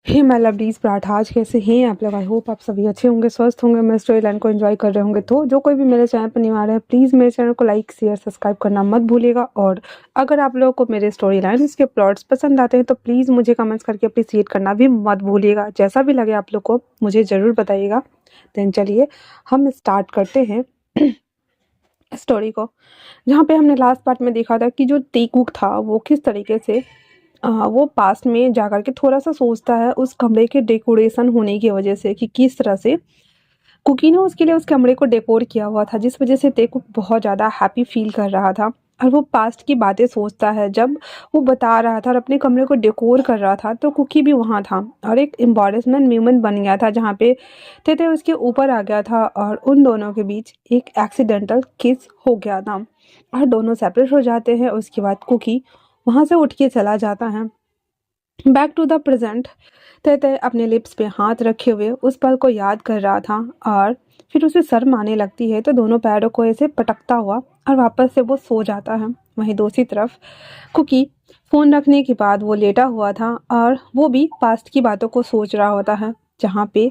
Hey my lovelies parathas, कैसे हैं आप लोग? आई होप आप सभी अच्छे होंगे, स्वस्थ होंगे, मेरे स्टोरी लाइन को एंजॉय कर रहे होंगे। तो जो कोई भी मेरे चैनल पर न्यू आ रहा है, प्लीज़ मेरे चैनल को लाइक शेयर सब्सक्राइब करना मत भूलिएगा। और अगर आप लोगों को मेरे स्टोरी लाइन इसके प्लॉट्स पसंद आते हैं तो प्लीज़ मुझे कमेंट्स करके अप्रिशिएट करना भी मत भूलिएगा। जैसा भी लगे आप लोग को मुझे ज़रूर बताइएगा। देन चलिए हम स्टार्ट करते हैं स्टोरी को, जहाँ पे हमने लास्ट पार्ट में देखा था कि जो टेकुक था वो किस तरीके से वो पास्ट में जाकर के थोड़ा-सा सोचता है उस कमरे के डेकोरेशन होने की वजह से, कि किस तरह से कुकी ने उसके लिए उस कमरे को डेकोर किया हुआ था, जिस वजह से टेकुक बहुत ज़्यादा हैप्पी फ़ील कर रहा था। और वो पास्ट की बातें सोचता है, जब वो बता रहा था और अपने कमरे को डेकोर कर रहा था तो कुकी भी वहाँ था और एक एम्बैरेसमेंट मोमेंट बन गया था, जहाँ पे तेते उसके ऊपर आ गया था और उन दोनों के बीच एक एक्सीडेंटल किस हो गया था और दोनों सेपरेट हो जाते हैं। उसके बाद कुकी वहाँ से उठ के चला जाता है। बैक टू द प्रेजेंट, तय अपने लिप्स पे हाथ रखे हुए उस पल को याद कर रहा था और फिर उसे शर्म आने लगती है तो दोनों पैरों को ऐसे पटकता हुआ और वापस से वो सो जाता है। वहीं दूसरी तरफ कुकी फ़ोन रखने के बाद वो लेटा हुआ था और वो भी पास्ट की बातों को सोच रहा होता है, जहाँ पे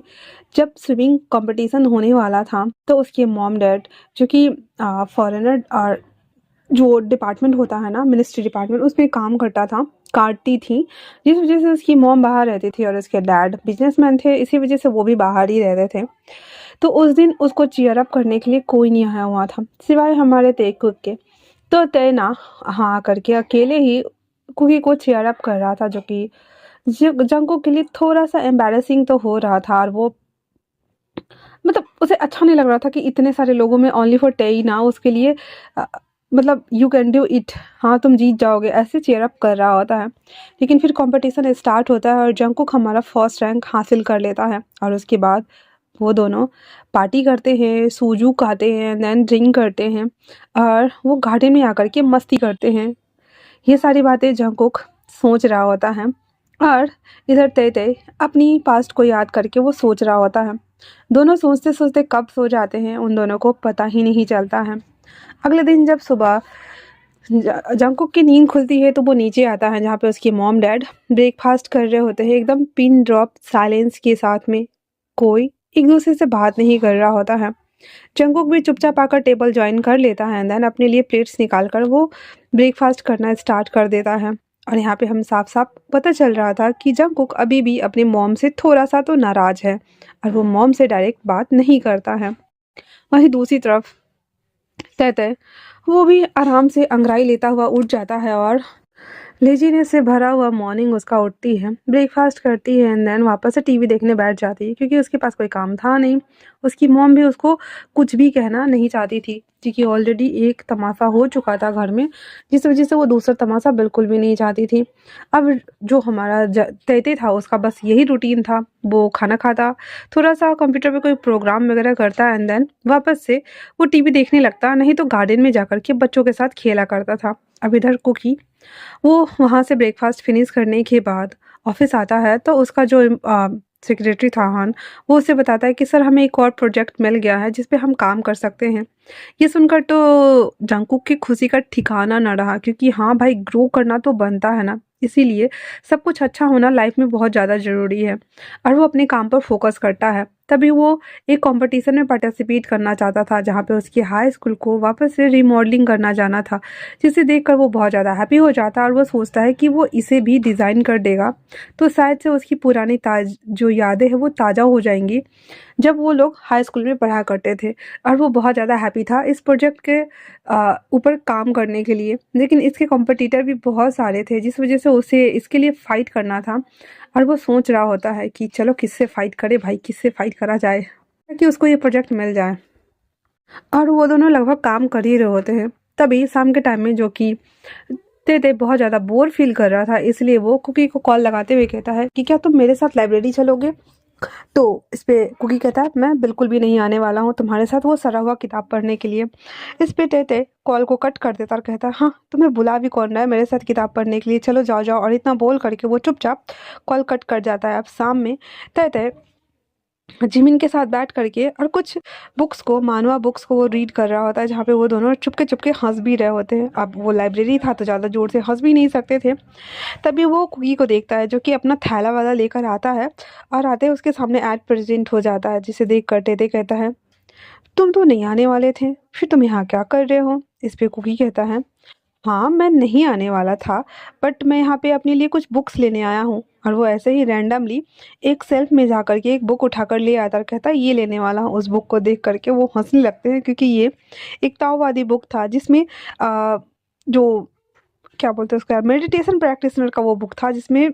जब स्विमिंग कंपटीशन होने वाला था तो उसके मॉम डैड, जो कि फॉरेनर और जो डिपार्टमेंट होता है ना, मिनिस्ट्री डिपार्टमेंट, उसमें काम करती थी, जिस वजह से उसकी मॉम बाहर रहती थी और उसके डैड बिजनेसमैन थे, इसी वजह से वो भी बाहर ही रहते थे। तो उस दिन उसको चीयर अप करने के लिए कोई नहीं आया हुआ था सिवाय हमारे तेकुक के। तो तय ना हाँ करके अकेले ही कुकी को चीयर अप कर रहा था, जो कि जंगकुक के लिए थोड़ा सा एम्बैरेसिंग तो हो रहा था। और वो मतलब उसे अच्छा नहीं लग रहा था कि इतने सारे लोगों में ओनली फॉर टेई ना उसके लिए अ, मतलब यू कैन डू इट, हाँ तुम जीत जाओगे, ऐसे चीयर अप कर रहा होता है। लेकिन फिर कंपटीशन स्टार्ट होता है और जंगकुक हमारा फर्स्ट रैंक हासिल कर लेता है और उसके बाद वो दोनों पार्टी करते हैं, सूजू खाते हैं, देन ड्रिंक करते हैं और वो गार्डन में आकर के मस्ती करते हैं। ये सारी बातें जंगकुक सोच रहा होता है और इधर तय तय अपनी पास्ट को याद करके वो सोच रहा होता है। दोनों सोचते सोचते कब सो जाते हैं उन दोनों को पता ही नहीं चलता है। अगले दिन जब सुबह जंगकुक की नींद खुलती है तो वो नीचे आता है, जहाँ पे उसकी मॉम डैड ब्रेकफास्ट कर रहे होते हैं एकदम पिन ड्रॉप साइलेंस के साथ में। कोई एक दूसरे से बात नहीं कर रहा होता है। जंगकुक भी चुपचाप आकर टेबल ज्वाइन कर लेता है एंड देन अपने लिए प्लेट्स निकाल कर वो ब्रेकफास्ट करना स्टार्ट कर देता है। और यहाँ पे हम साफ साफ पता चल रहा था कि जंगकुक अभी भी अपनी मॉम से थोड़ा सा तो नाराज है और वो मॉम से डायरेक्ट बात नहीं करता है। वहीं दूसरी तरफ तय वो भी आराम से अंगड़ाई लेता हुआ उठ जाता है और लेजीनेस से भरा हुआ मॉर्निंग उसका उठती है, ब्रेकफास्ट करती है एंड देन वापस से टीवी देखने बैठ जाती है, क्योंकि उसके पास कोई काम था नहीं। उसकी मॉम भी उसको कुछ भी कहना नहीं चाहती थी, क्योंकि ऑलरेडी एक तमाशा हो चुका था घर में, जिस वजह से वो दूसरा तमाशा बिल्कुल भी नहीं चाहती थी। अब जो हमारा तैते था उसका बस यही रूटीन था, वो खाना खाता, थोड़ा सा कंप्यूटर पे कोई प्रोग्राम वगैरह करता एंड देन वापस से वो टीवी देखने लगता, नहीं तो गार्डन में जाकर के बच्चों के साथ खेला करता था। अब इधर कुकी वो वहाँ से ब्रेकफास्ट फिनिश करने के बाद ऑफिस आता है तो उसका जो सेक्रेटरी था हान, वो उसे बताता है कि सर हमें एक और प्रोजेक्ट मिल गया है जिस पे हम काम कर सकते हैं। ये सुनकर तो जंगकुक की खुशी का ठिकाना न रहा, क्योंकि हाँ भाई, ग्रो करना तो बनता है ना, इसीलिए सब कुछ अच्छा होना लाइफ में बहुत ज़्यादा ज़रूरी है। और वो अपने काम पर फोकस करता है। तभी वो एक कंपटीशन में पार्टिसिपेट करना चाहता था, जहाँ पे उसकी हाई स्कूल को वापस से रिमॉडलिंग करना जाना था, जिसे देखकर वो बहुत ज़्यादा हैप्पी हो जाता है और वो सोचता है कि वो इसे भी डिज़ाइन कर देगा तो शायद से उसकी पुरानी जो यादें हैं वो ताज़ा हो जाएंगी, जब वो लोग हाई स्कूल में पढ़ा करते थे। और वो बहुत ज़्यादा हैप्पी था इस प्रोजेक्ट के ऊपर काम करने के लिए, लेकिन इसके कॉम्पिटिटर भी बहुत सारे थे, जिस वजह से उसे इसके लिए फ़ाइट करना था। और वो सोच रहा होता है कि चलो किससे फ़ाइट करे भाई, किससे फ़ाइट करा जाए ताकि उसको ये प्रोजेक्ट मिल जाए। और वो दोनों लगभग काम कर ही रहे होते हैं, तभी शाम के टाइम में जो कि ते बहुत ज़्यादा बोर फील कर रहा था, इसलिए वो कुकी को कॉल लगाते हुए कहता है कि क्या तुम मेरे साथ लाइब्रेरी चलोगे? तो इस पे कुकी कहता है मैं बिल्कुल भी नहीं आने वाला हूँ तुम्हारे साथ वो सड़ा हुआ किताब पढ़ने के लिए। इस पे ते कॉल को कट कर देता और कहता है हाँ तुम्हें बुला भी कौन रहा है मेरे साथ किताब पढ़ने के लिए, चलो जाओ जाओ। और इतना बोल करके वो चुपचाप कॉल कट कर जाता है। अब शाम में ते जिमिन के साथ बैठ करके और कुछ बुक्स को, मानवा बुक्स को वो रीड कर रहा होता है, जहाँ पे वो दोनों चुपके चुपके हंस भी रहे होते हैं। अब वो लाइब्रेरी था तो ज़्यादा जोर से हंस भी नहीं सकते थे। तभी वो कुकी को देखता है जो कि अपना थैला वाला लेकर आता है, और आते ही उसके सामने एड प्रेजेंट हो जाता है, जिसे देख कर टेटे कहता है, तुम तो नहीं आने वाले थे, फिर तुम यहाँ क्या कर रहे हो? इस पे कुकी कहता है, हाँ मैं नहीं आने वाला था, बट मैं यहाँ पे अपने लिए कुछ बुक्स लेने आया हूँ। और वो ऐसे ही रैंडमली एक शेल्फ में जा करके एक बुक उठाकर ले आता और कहता है ये लेने वाला हूँ। उस बुक को देख करके वो हंसने लगते हैं, क्योंकि ये एक ताओवादी बुक था, जिसमें जो क्या बोलते हैं उसका यार, मेडिटेशन प्रैक्टिशनर का वो बुक था, जिसमें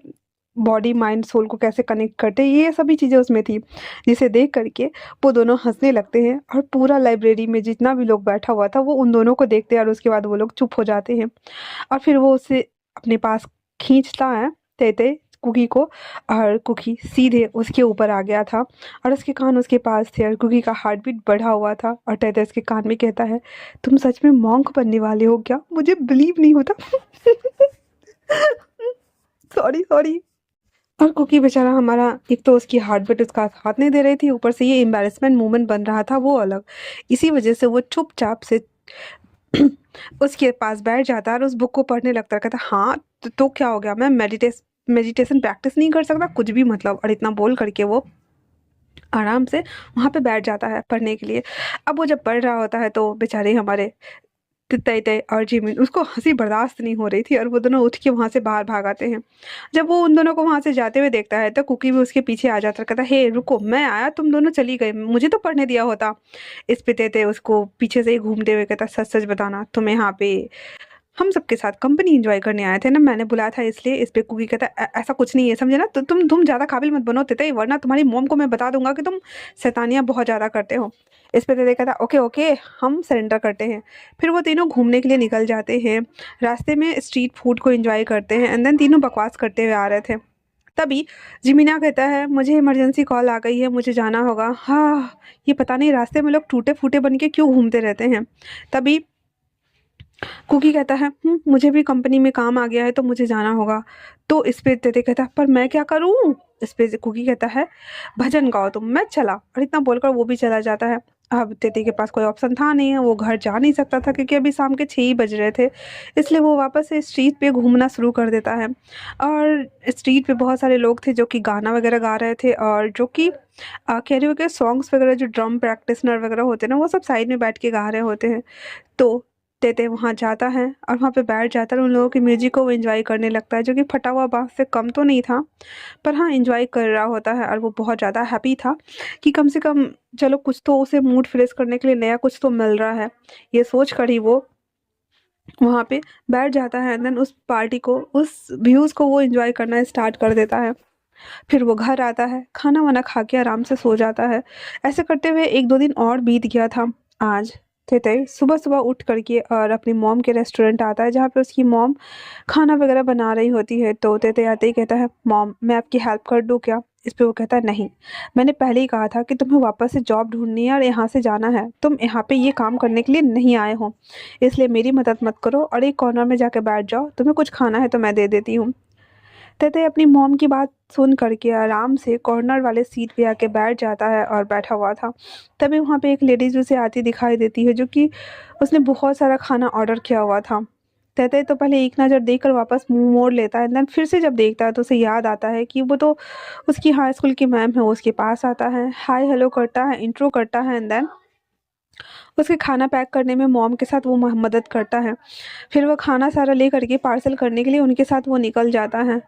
बॉडी माइंड सोल को कैसे कनेक्ट करते हैं, ये सभी चीज़ें उसमें थी। जिसे देख करके वो दोनों हंसने लगते हैं, और पूरा लाइब्रेरी में जितना भी लोग बैठा हुआ था वो उन दोनों को देखते हैं, और उसके बाद वो लोग चुप हो जाते हैं। और फिर वो उसे अपने पास खींचता है, तेते कुकी को, और कुकी सीधे उसके ऊपर आ गया था, और उसके कान उसके पास थे, और कुकी का हार्ट बीट बढ़ा हुआ था, और तेते उसके कान में कहता है, तुम सच में मॉन्क बनने वाले हो क्या? मुझे बिलीव नहीं होता। Sorry sorry. और कुकी बेचारा हमारा, एक तो उसकी हार्ट बीट उसका साथ नहीं दे रही थी, ऊपर से ये एम्बैरेसमेंट मोमेंट बन रहा था वो अलग। इसी वजह से वो चुपचाप से उसके पास बैठ जाता है और उस बुक को पढ़ने लगता है। कहता हाँ तो क्या हो गया, मैं मेडिटेशन प्रैक्टिस नहीं कर सकता कुछ भी, मतलब। और इतना बोल करके वो आराम से वहाँ पे बैठ जाता है पढ़ने के लिए। अब वो जब पढ़ रहा होता है तो बेचारे हमारे तय तय और जिमिन, उसको हंसी बर्दाश्त नहीं हो रही थी, और वो दोनों उठ के वहां से बाहर भाग आते हैं। जब वो उन दोनों को वहां से जाते हुए देखता है तो कुकी भी उसके पीछे आ जाता है, कहता हे रुको, मैं आया, तुम दोनों चली गए, मुझे तो पढ़ने दिया होता। इस पे तय तय उसको पीछे से ही घूमते हुए कहता, सच सच बताना, तुम यहाँ पे हम सबके साथ कंपनी एंजॉय करने आए थे ना, मैंने बुलाया था इसलिए। इस पे कुकी कहता है, ऐसा कुछ नहीं है, समझे ना? तो तुम ज्यादा काबिल मत बनो तेते, वरना तुम्हारी मोम को मैं बता दूंगा कि तुम शैतानियां बहुत ज्यादा करते हो। इस पे तेते कहता, ओके ओके, हम सरेंडर करते हैं। फिर वो तीनों घूमने के लिए निकल जाते हैं, रास्ते में स्ट्रीट फूड को एंजॉय करते हैं, एंड देन तीनों बकवास करते हुए आ रहे थे। तभी जिमिना कहता है, मुझे इमरजेंसी कॉल आ गई है, मुझे जाना होगा। हाँ, ये पता नहीं रास्ते में लोग टूटे फूटे बन के क्यों घूमते रहते हैं। तभी कुकी कहता है, मुझे भी कंपनी में काम आ गया है तो मुझे जाना होगा। तो इस पे तेते कहता है, पर मैं क्या करूं? इस पे कुकी कहता है, भजन गाओ तुम, मैं चला। और इतना बोलकर वो भी चला जाता है। अब तेते के पास कोई ऑप्शन था नहीं है, वो घर जा नहीं सकता था, क्योंकि अभी शाम के 6 ही बज रहे थे। इसलिए वो वापस से स्ट्रीट पे घूमना शुरू कर देता है। और स्ट्रीट पे बहुत सारे लोग थे जो कि गाना वगैरह गा रहे थे, और जो कि कैरियोके सॉन्ग्स वगैरह, जो ड्रम प्रैक्टिसनर वगैरह होते हैं ना, वो सब साइड में बैठ के गा रहे होते हैं। तो तेते वहाँ जाता है और वहाँ पे बैठ जाता है, और उन लोगों की म्यूजिक को वो एंजॉय करने लगता है, जो कि फटा हुआ बांस से कम तो नहीं था, पर हाँ एंजॉय कर रहा होता है। और वो बहुत ज़्यादा हैप्पी था कि कम से कम चलो कुछ तो उसे मूड फ्रेश करने के लिए नया कुछ तो मिल रहा है। ये सोच कर ही वो वहाँ पे बैठ जाता है, एंड देन उस पार्टी को, उस व्यूज़ को वो एंजॉय करना स्टार्ट कर देता है। फिर वो घर आता है, खाना वाना खा के आराम से सो जाता है। ऐसे करते हुए 1-2 दिन और बीत गया था। आज तेतई सुबह सुबह उठ करके और अपनी मॉम के रेस्टोरेंट आता है, जहाँ पे उसकी मॉम खाना वगैरह बना रही होती है। तो तेतई आते ही कहता है, मॉम मैं आपकी हेल्प कर दूँ क्या? इस पे वो कहता है, नहीं, मैंने पहले ही कहा था कि तुम्हें वापस से जॉब ढूंढनी है और यहाँ से जाना है, तुम यहाँ पे ये काम करने के लिए नहीं आए हो, इसलिए मेरी मदद मत करो और एक कॉर्नर में जाके बैठ जाओ, तुम्हें कुछ खाना है तो मैं दे देती हूँ। तते अपनी मॉम की बात सुन करके आराम से कॉर्नर वाले सीट पे आके बैठ जाता है और बैठा हुआ था। तभी वहाँ पे एक लेडीज उसे आती दिखाई देती है, जो कि उसने बहुत सारा खाना ऑर्डर किया हुआ था। तते तो पहले एक नज़र देखकर वापस मुंह मोड़ लेता है, देन फिर से जब देखता है तो उसे याद आता है कि वो तो उसकी हाई स्कूल की मैम है। वो उसके पास आता है, हाय हेलो करता है, इंट्रो करता है, एंड देन उसके खाना पैक करने में मॉम के साथ वो मदद करता है। फिर वो खाना सारा ले करके पार्सल करने के लिए उनके साथ वो निकल जाता है।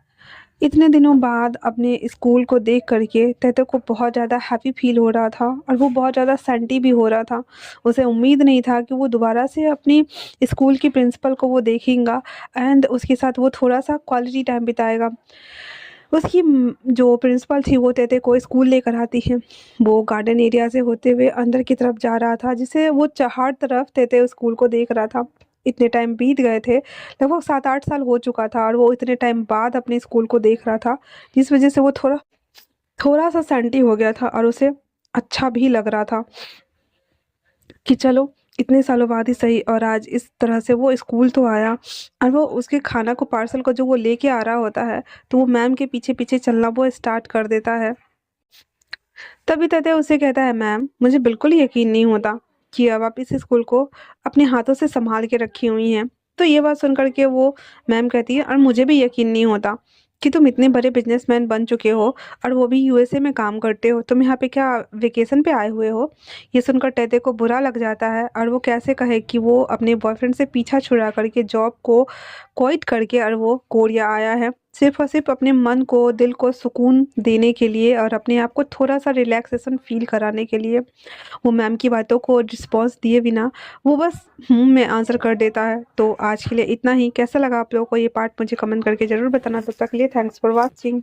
इतने दिनों बाद अपने स्कूल को देख करके तहते को बहुत ज़्यादा हैप्पी फील हो रहा था, और वो बहुत ज़्यादा सैंटी भी हो रहा था। उसे उम्मीद नहीं था कि वो दोबारा से अपनी स्कूल की प्रिंसिपल को वो देखेगा, एंड उसके साथ वो थोड़ा सा क्वालिटी टाइम बिताएगा। उसकी जो प्रिंसिपल थी वो तहते को स्कूल लेकर आती है। वो गार्डन एरिया से होते हुए अंदर की तरफ जा रहा था, जिसे वो हर तरफ तहते स्कूल को देख रहा था। इतने टाइम बीत गए थे, लगभग 7-8 साल हो चुका था, और वो इतने टाइम बाद अपने स्कूल को देख रहा था, जिस वजह से वो थोड़ा थोड़ा सा सैंटी हो गया था, और उसे अच्छा भी लग रहा था कि चलो इतने सालों बाद ही सही, और आज इस तरह से वो स्कूल तो आया। और वो उसके खाना को, पार्सल को जो वो लेके आ रहा होता है, तो वो मैम के पीछे पीछे चलना वो स्टार्ट कर देता है। तभी तते उसे कहता है, मैम मुझे बिल्कुल यकीन नहीं होता कि अब आप इस स्कूल को अपने हाथों से संभाल के रखी हुई हैं। तो ये बात सुन कर के वो मैम कहती है, और मुझे भी यकीन नहीं होता कि तुम इतने बड़े बिजनेसमैन बन चुके हो और वो भी यूएसए में काम करते हो, तुम यहाँ पे क्या वेकेशन पे आए हुए हो। ये सुनकर टैते को बुरा लग जाता है, और वो कैसे कहे कि वो अपने बॉयफ्रेंड से पीछा छुड़ा करके जॉब को क्विट करके और वो कोरिया आया है सिर्फ और सिर्फ अपने मन को, दिल को सुकून देने के लिए और अपने आप को थोड़ा सा रिलैक्सेशन फील कराने के लिए। वो मैम की बातों को रिस्पॉन्स दिए बिना वो बस में आंसर कर देता है। तो आज के लिए इतना ही। कैसा लगा आप लोगों को ये पार्ट, मुझे कमेंट करके ज़रूर बताना। तब तक के लिए थैंक्स फॉर वॉचिंग।